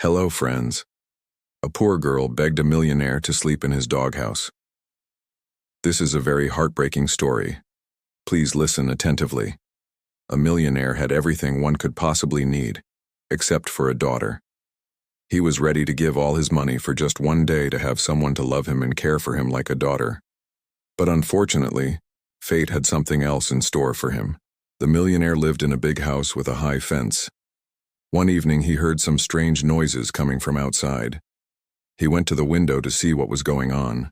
Hello, friends. A poor girl begged a millionaire to sleep in his doghouse. This is a very heartbreaking story. Please listen attentively. A millionaire had everything one could possibly need, except for a daughter. He was ready to give all his money for just one day to have someone to love him and care for him like a daughter. But unfortunately, fate had something else in store for him. The millionaire lived in a big house with a high fence. One evening he heard some strange noises coming from outside. He went to the window to see what was going on.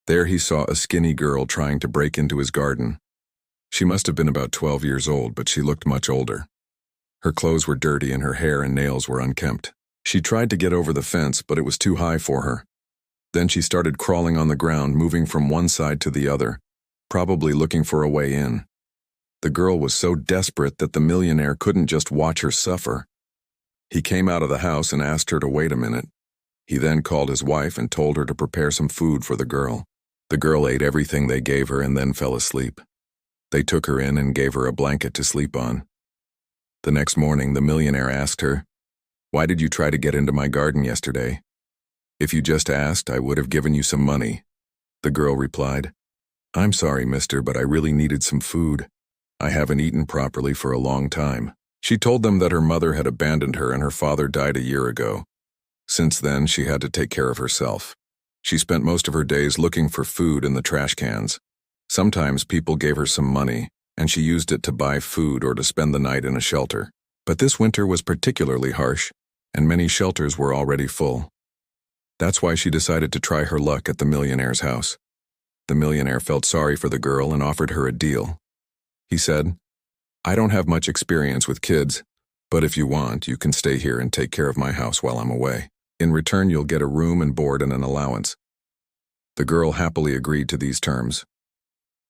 There he saw a skinny girl trying to break into his garden. She must have been about 12 years old, but she looked much older. Her clothes were dirty and her hair and nails were unkempt. She tried to get over the fence, but it was too high for her. Then she started crawling on the ground, moving from one side to the other, probably looking for a way in. The girl was so desperate that the millionaire couldn't just watch her suffer. He came out of the house and asked her to wait a minute. He then called his wife and told her to prepare some food for the girl. The girl ate everything they gave her and then fell asleep. They took her in and gave her a blanket to sleep on. The next morning, the millionaire asked her, "Why did you try to get into my garden yesterday? If you just asked, I would have given you some money." The girl replied, "I'm sorry, mister, but I really needed some food. I haven't eaten properly for a long time." She told them that her mother had abandoned her and her father died a year ago. Since then, she had to take care of herself. She spent most of her days looking for food in the trash cans. Sometimes people gave her some money, and she used it to buy food or to spend the night in a shelter. But this winter was particularly harsh, and many shelters were already full. That's why she decided to try her luck at the millionaire's house. The millionaire felt sorry for the girl and offered her a deal. He said, "I don't have much experience with kids, but if you want, you can stay here and take care of my house while I'm away. In return, you'll get a room and board and an allowance." The girl happily agreed to these terms.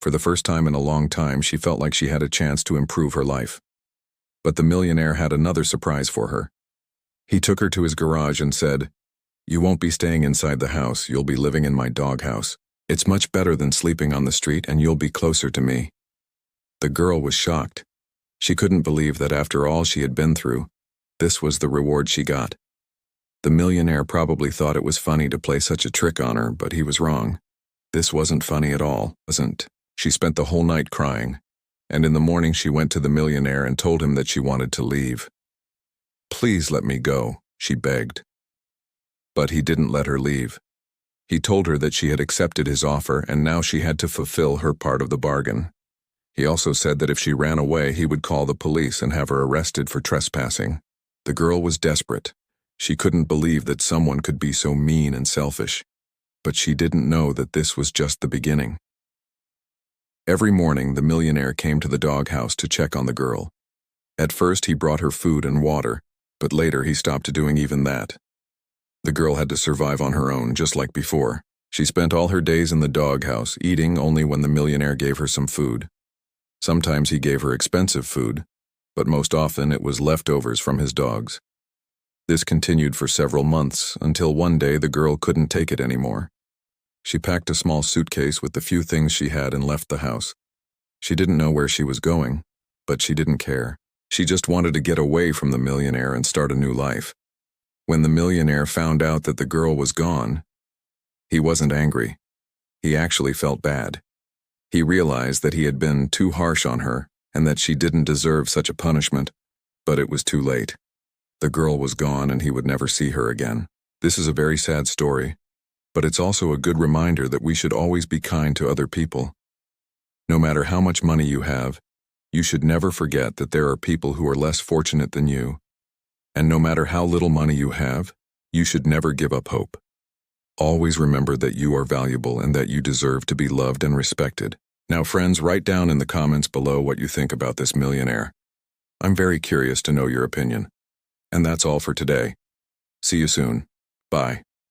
For the first time in a long time, she felt like she had a chance to improve her life. But the millionaire had another surprise for her. He took her to his garage and said, "You won't be staying inside the house, you'll be living in my doghouse. It's much better than sleeping on the street and you'll be closer to me." The girl was shocked. She couldn't believe that after all she had been through, this was the reward she got. The millionaire probably thought it was funny to play such a trick on her, but he was wrong. This wasn't funny at all, wasn't. She spent the whole night crying, and in the morning she went to the millionaire and told him that she wanted to leave. "Please let me go," she begged. But he didn't let her leave. He told her that she had accepted his offer and now she had to fulfill her part of the bargain. He also said that if she ran away, he would call the police and have her arrested for trespassing. The girl was desperate. She couldn't believe that someone could be so mean and selfish. But she didn't know that this was just the beginning. Every morning, the millionaire came to the doghouse to check on the girl. At first, he brought her food and water, but later he stopped doing even that. The girl had to survive on her own, just like before. She spent all her days in the doghouse, eating only when the millionaire gave her some food. Sometimes he gave her expensive food, but most often it was leftovers from his dogs. This continued for several months, until one day the girl couldn't take it anymore. She packed a small suitcase with the few things she had and left the house. She didn't know where she was going, but she didn't care. She just wanted to get away from the millionaire and start a new life. When the millionaire found out that the girl was gone, he wasn't angry. He actually felt bad. He realized that he had been too harsh on her and that she didn't deserve such a punishment, but it was too late. The girl was gone and he would never see her again. This is a very sad story, but it's also a good reminder that we should always be kind to other people. No matter how much money you have, you should never forget that there are people who are less fortunate than you. And no matter how little money you have, you should never give up hope. Always remember that you are valuable and that you deserve to be loved and respected. Now, friends, write down in the comments below what you think about this millionaire. I'm very curious to know your opinion. And that's all for today. See you soon. Bye.